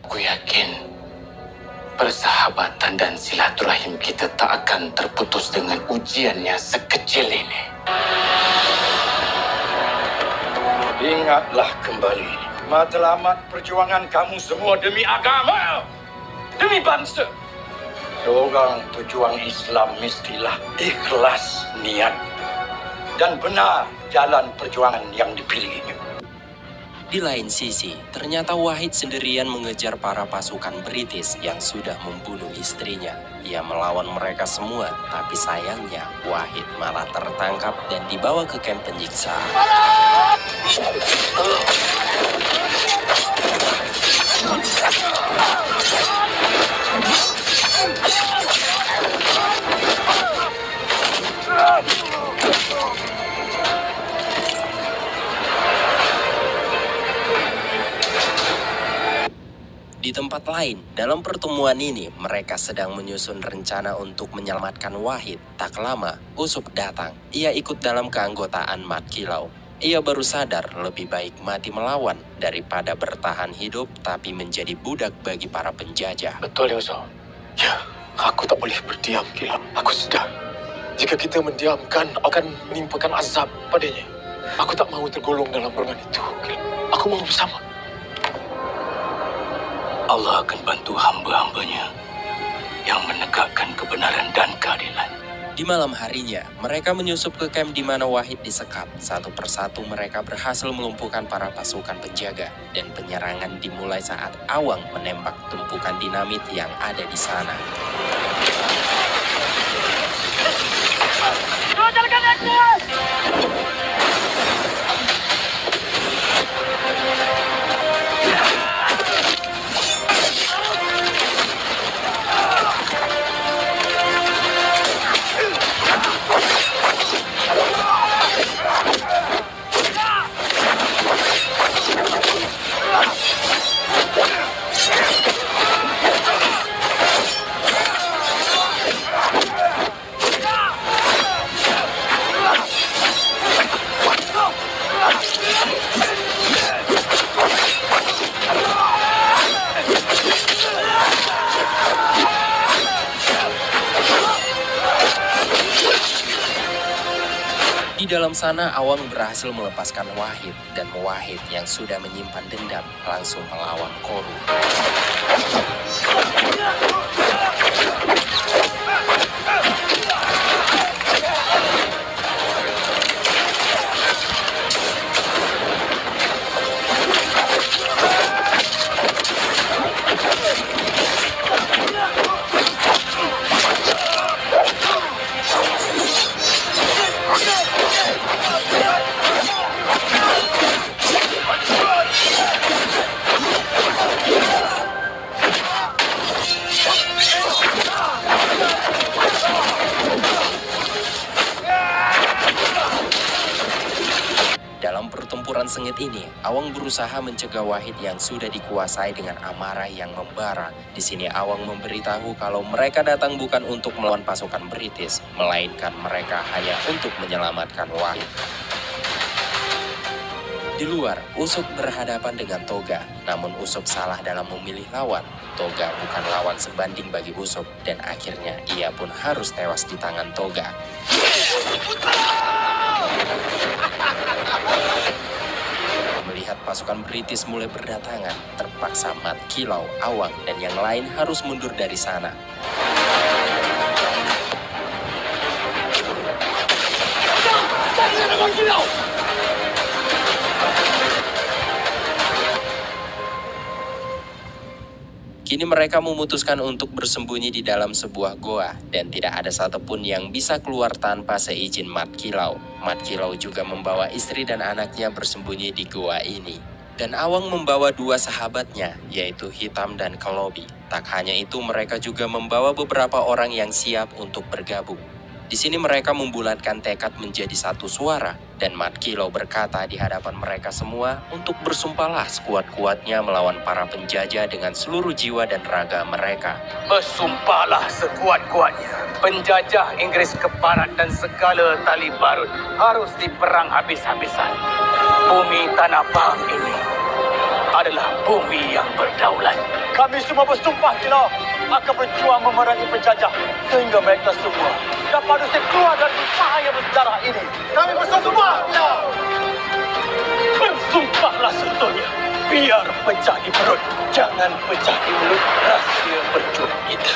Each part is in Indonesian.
Aku yakin persahabatan dan silaturahim kita tak akan terputus dengan ujian yang sekecil ini. Ingatlah kembali, matlamat perjuangan kamu semua demi agama, demi bangsa. Seorang pejuang Islam mestilah ikhlas niat dan benar jalan perjuangan yang dipilihnya. Di lain sisi, ternyata Wahid sendirian mengejar para pasukan British yang sudah membunuh istrinya. Ia melawan mereka semua, tapi sayangnya Wahid malah tertangkap dan dibawa ke kamp penyiksaan. Di tempat lain, dalam pertemuan ini, mereka sedang menyusun rencana untuk menyelamatkan Wahid. Tak lama, Usup datang. Ia ikut dalam keanggotaan Mat Kilau. Ia baru sadar lebih baik mati melawan daripada bertahan hidup tapi menjadi budak bagi para penjajah. Betul, Yusuf. Ya, aku tak boleh berdiam, Kilau. Aku sedar, jika kita mendiamkan, akan menimpakan azab padanya. Aku tak mahu tergolong dalam golongan itu, Kilau. Aku mahu bersama. Allah akan bantu hamba-hambanya yang menegakkan kebenaran dan keadilan. Di malam harinya, mereka menyusup ke kamp di mana Wahid disekap. Satu persatu mereka berhasil melumpuhkan para pasukan penjaga. Dan penyerangan dimulai saat Awang menembak tumpukan dinamit yang ada di sana. Di dalam sana, Awang berhasil melepaskan Wahid, dan Wahid yang sudah menyimpan dendam langsung melawan Koru. Dalam pertempuran sengit ini, Awang berusaha mencegah Wahid yang sudah dikuasai dengan amarah yang membara. Di sini Awang memberitahu kalau mereka datang bukan untuk melawan pasukan British, melainkan mereka hanya untuk menyelamatkan Wahid. Di luar, Usup berhadapan dengan Toga, namun Usup salah dalam memilih lawan. Toga bukan lawan sebanding bagi Usup, dan akhirnya ia pun harus tewas di tangan Toga. Melihat pasukan British mulai berdatangan, terpaksa Mat Kilau, Awang, dan yang lain harus mundur dari sana. Kini mereka memutuskan untuk bersembunyi di dalam sebuah goa dan tidak ada satupun yang bisa keluar tanpa seizin Mat Kilau. Mat Kilau juga membawa istri dan anaknya bersembunyi di goa ini. Dan Awang membawa dua sahabatnya, yaitu Hitam dan Kelobi. Tak hanya itu, mereka juga membawa beberapa orang yang siap untuk bergabung. Di sini mereka membulatkan tekad menjadi satu suara, dan Mat Kilau berkata di hadapan mereka semua untuk bersumpahlah sekuat-kuatnya melawan para penjajah dengan seluruh jiwa dan raga mereka. Bersumpahlah sekuat-kuatnya. Penjajah Inggris ke barat dan segala tali barut harus diperang habis-habisan. Bumi tanah Pahang ini adalah bumi yang berdaulat. Kami semua bersumpah kilau akan berjuang memerangi penjajah sehingga mereka semua dapat usir keluar dari bahaya bersejarah ini. Kami bersumpah kilau. Bersumpahlah seutuhnya. Biar pecah di perut, jangan pecah di mulut. Rahsia berjuang kita.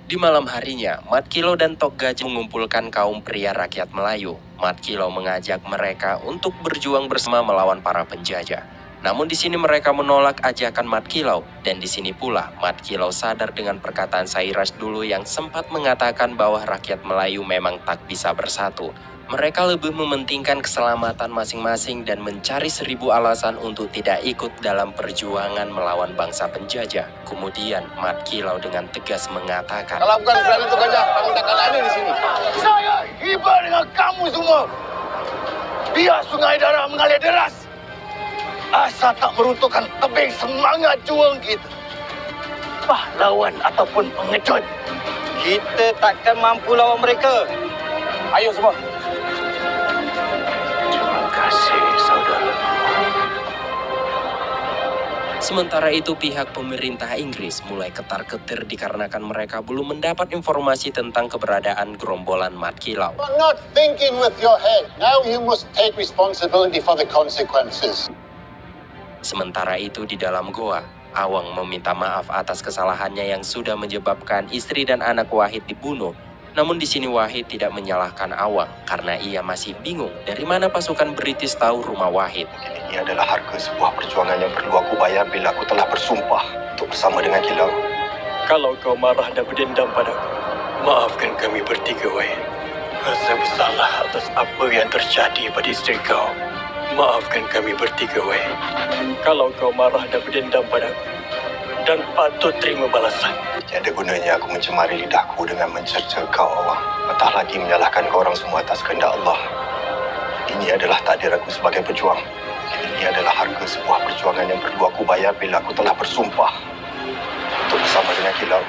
Di malam harinya, Mat Kilo dan Tok Gajah mengumpulkan kaum pria rakyat Melayu. Mat Kilo mengajak mereka untuk berjuang bersama melawan para penjajah. Namun di sini mereka menolak ajakan Mat Kilo, dan di sini pula Mat Kilo sadar dengan perkataan Cyrus dulu yang sempat mengatakan bahwa rakyat Melayu memang tak bisa bersatu. Mereka lebih mementingkan keselamatan masing-masing dan mencari 1000 alasan untuk tidak ikut dalam perjuangan melawan bangsa penjajah. Kemudian Mat Kilo dengan tegas mengatakan, Kalau bukan kerana itu Gajah, kamu takkan ada di sini. Saya iba dengan kamu semua. Biar sungai darah mengalir deras. Asal tak meruntuhkan tebing semangat juang kita. Pahlawan ataupun pengecut, Kita takkan mampu lawan mereka. ayo semua. Terima kasih, saudara. Sementara itu pihak pemerintah Inggris mulai ketar-ketir dikarenakan mereka belum mendapat informasi tentang keberadaan gerombolan Mat Kilo. You're not thinking with your head. Now you must take responsibility for the consequences. Sementara itu di dalam goa, Awang meminta maaf atas kesalahannya yang sudah menyebabkan istri dan anak Wahid dibunuh. Namun di sini Wahid tidak menyalahkan Awang karena ia masih bingung dari mana pasukan British tahu rumah Wahid. Ini adalah harga sebuah perjuangan yang perlu aku bayar bila aku telah bersumpah untuk bersama dengan Kilau. Kalau kau marah dan berdendam padaku, maafkan kami bertiga, Wahid. Rasa bersalah atas apa yang terjadi pada isteri kau. Maafkan kami bertiga, Wahid. Kalau kau marah dan berdendam padaku, dan patut terima balasan. Tiada gunanya aku mencemari lidahku dengan mencerca kau, Awang. Apatah lagi menyalahkan kau orang semua atas kehendak Allah. Ini adalah takdir aku sebagai pejuang. Ini adalah harga sebuah perjuangan yang perlu aku bayar bila aku telah bersumpah untuk bersama dengan Kilau.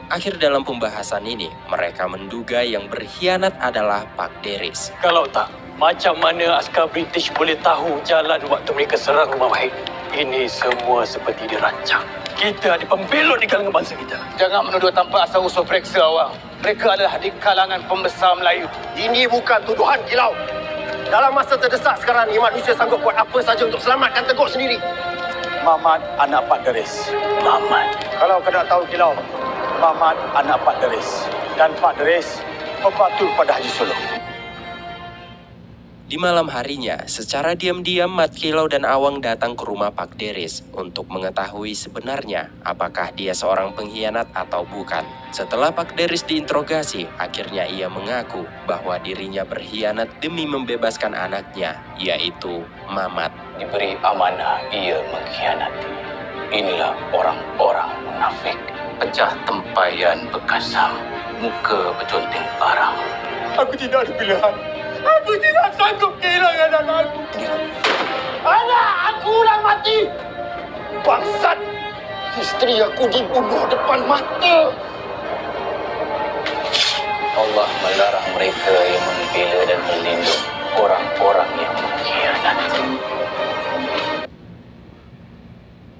Akhir dalam pembahasan ini, mereka menduga yang berkhianat adalah Pak Deris. Kalau tak, macam mana askar British boleh tahu jalan waktu mereka serang rumah Wahid? Ini semua seperti dirancang. Kita ada pembelot di kalangan bangsa kita. Jangan menuduh tanpa asal usul periksa, Awang. Mereka adalah di kalangan pembesar Melayu. Ini bukan tuduhan kilau. Dalam masa terdesak sekarang, ni manusia sanggup buat apa saja untuk selamatkan teguk sendiri. Mamat anak Pak Deris. Mamat. Kalau kau nak tahu Kilau, Mamat anak Pak Deris. Dan Pak Deris berpatuh pada Haji Solo. Di malam harinya, secara diam-diam Mat Kilo dan Awang datang ke rumah Pak Deris untuk mengetahui sebenarnya apakah dia seorang pengkhianat atau bukan. Setelah Pak Deris diinterogasi, akhirnya ia mengaku bahwa dirinya berkhianat demi membebaskan anaknya, yaitu Mamat. Diberi amanah, ia mengkhianati. Inilah orang-orang munafik. Pecah tempayan bekasam, muka berconteng parang. Aku tidak ada pilihan. Aku tidak sanggup kehilangan anakku. Anak aku dah mati. Bangsat. Isteri aku dibunuh depan mata. Allah melarang mereka yang membela dan melindungi orang-orang yang mengkhianati.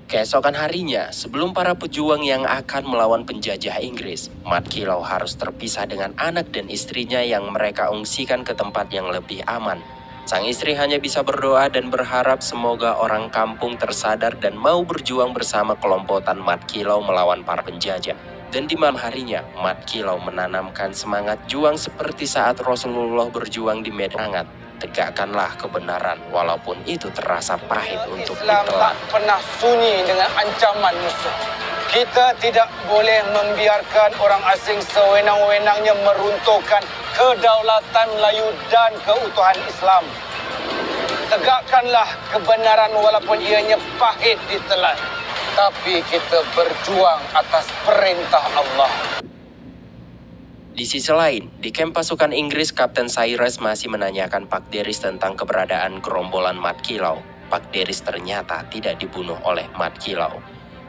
Keesokan harinya, sebelum para pejuang yang akan melawan penjajah Inggris, Mat Kilo harus terpisah dengan anak dan istrinya yang mereka ungsikan ke tempat yang lebih aman. Sang istri hanya bisa berdoa dan berharap semoga orang kampung tersadar dan mau berjuang bersama kelompokan Mat Kilo melawan para penjajah. Dan di malam harinya, Mat Kilo menanamkan semangat juang seperti saat Rasulullah berjuang di medan hangat. Tegakkanlah kebenaran walaupun itu terasa pahit untuk Islam ditelan. tak pernah sunyi dengan ancaman musuh. Kita tidak boleh membiarkan orang asing sewenang-wenangnya meruntuhkan kedaulatan Melayu dan keutuhan Islam. Tegakkanlah kebenaran walaupun ianya pahit ditelan. Tapi kita berjuang atas perintah Allah. Di sisi lain, di kamp pasukan Inggris, Kapten Cyrus masih menanyakan Pak Deris tentang keberadaan gerombolan Mat Kilo. Pak Deris ternyata tidak dibunuh oleh Mat Kilo.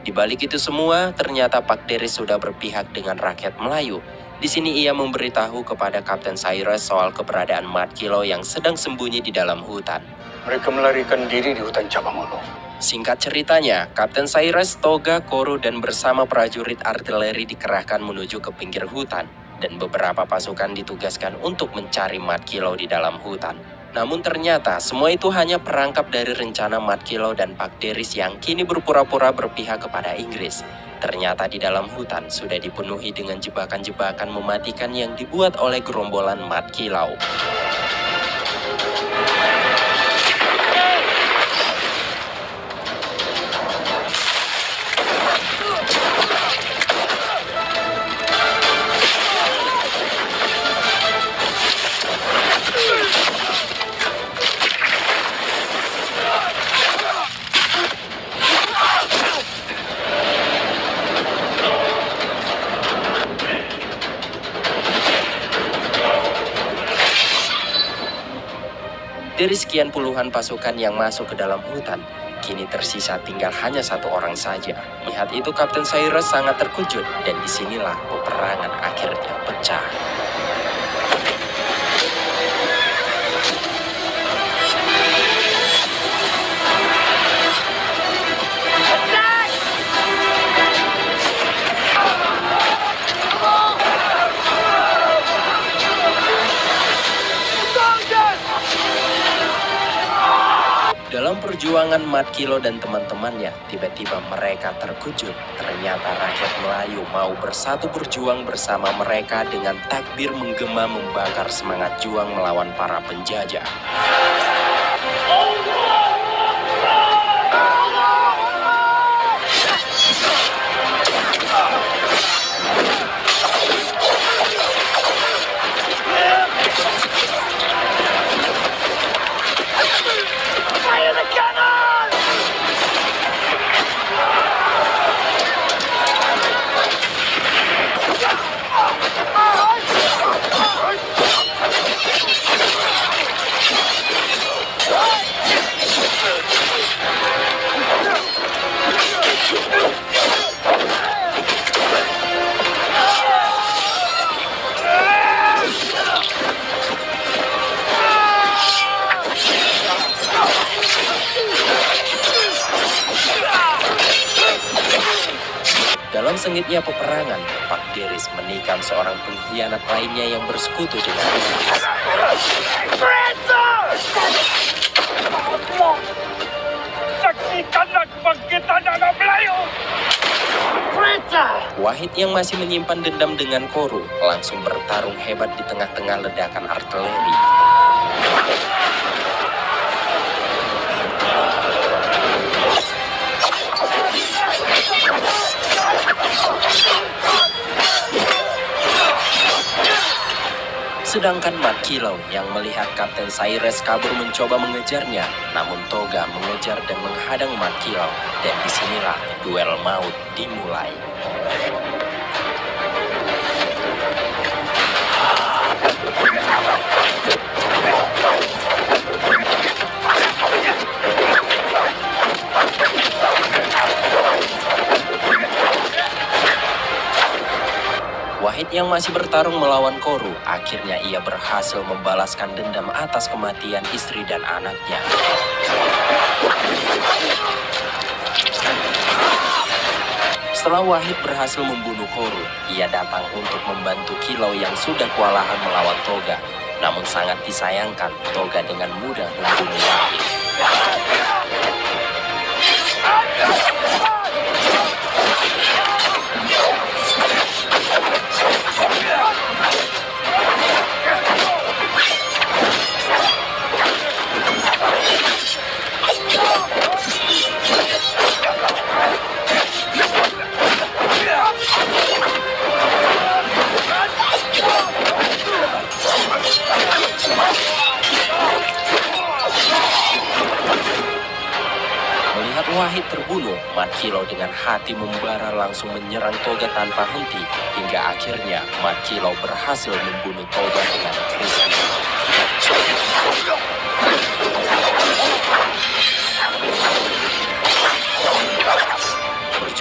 Di balik itu semua, ternyata Pak Deris sudah berpihak dengan rakyat Melayu. Di sini ia memberitahu kepada Kapten Cyrus soal keberadaan Mat Kilo yang sedang sembunyi di dalam hutan. Mereka melarikan diri di hutan Cabangolo. Singkat ceritanya, Kapten Cyrus, Toga, Koro, dan bersama prajurit artileri dikerahkan menuju ke pinggir hutan. Dan beberapa pasukan ditugaskan untuk mencari Mat Kilo di dalam hutan. Namun ternyata semua itu hanya perangkap dari rencana Mat Kilo dan Pak Deris yang kini berpura-pura berpihak kepada Inggris. Ternyata di dalam hutan sudah dipenuhi dengan jebakan-jebakan mematikan yang dibuat oleh gerombolan Mat Kilo. Dari sekian puluhan pasukan yang masuk ke dalam hutan, kini tersisa tinggal hanya satu orang saja. Melihat itu Kapten Cyrus sangat terkejut dan disinilah peperangan akhirnya pecah. Dalam perjuangan Mat Kilo dan teman-temannya, tiba-tiba mereka terkejut. Ternyata rakyat Melayu mau bersatu berjuang bersama mereka dengan takbir menggema membakar semangat juang melawan para penjajah. Dalam sengitnya peperangan, Pak Deris menikam seorang pengkhianat lainnya yang bersekutu dengan Inggris. Saksikanlah kebangkitan anak Melayu! Wahid yang masih menyimpan dendam dengan Koro langsung bertarung hebat di tengah-tengah ledakan artileri. Sedangkan Mat Kilo yang melihat Kapten Cyrus kabur mencoba mengejarnya, namun Toga mengejar dan menghadang Mat Kilo, dan disinilah duel maut dimulai. Wahid yang masih bertarung melawan Koro, akhirnya ia berhasil membalaskan dendam atas kematian istri dan anaknya. Setelah Wahid berhasil membunuh Koro, ia datang untuk membantu Kilo yang sudah kewalahan melawan Toga. Namun sangat disayangkan, Toga dengan mudah membunuh Wahid. Melihat Wahid terbunuh, Mat Kilo dengan hati membara langsung menyerang Toga tanpa henti, hingga akhirnya Mat Kilo berhasil membunuh Toga dengan keris.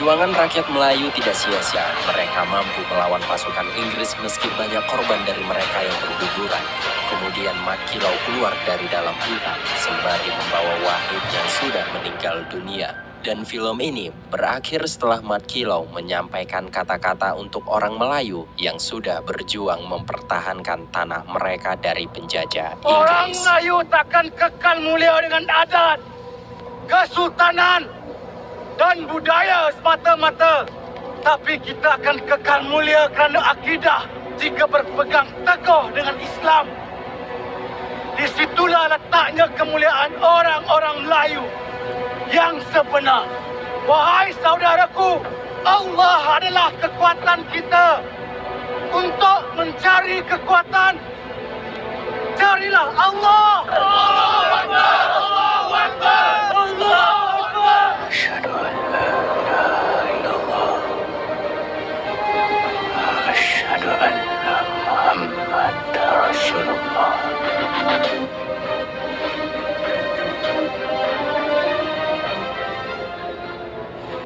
Perjuangan rakyat Melayu tidak sia-sia. Mereka mampu melawan pasukan Inggris meski banyak korban dari mereka yang berguguran. Kemudian Mat Kilau keluar dari dalam hutan sembari membawa Wahid yang sudah meninggal dunia. Dan film ini berakhir setelah Mat Kilau menyampaikan kata-kata untuk orang Melayu yang sudah berjuang mempertahankan tanah mereka dari penjajah Orang Inggris. Melayu takkan kekal mulia dengan adat, kesultanan, dan budaya semata-mata. Tapi kita akan kekal mulia kerana akidah jika berpegang teguh dengan Islam. Disitulah letaknya kemuliaan orang-orang Melayu yang sebenar. Wahai saudaraku, Allah adalah kekuatan kita. Untuk mencari kekuatan, carilah Allah. Allahu Akbar! Allahu Akbar! Allahu Akbar! Asyhadu an la ilaha illallah. Asyhadu anna Muhammadar Rasulullah.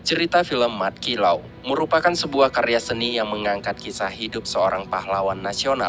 Cerita film Mat Kilau merupakan sebuah karya seni yang mengangkat kisah hidup seorang pahlawan nasional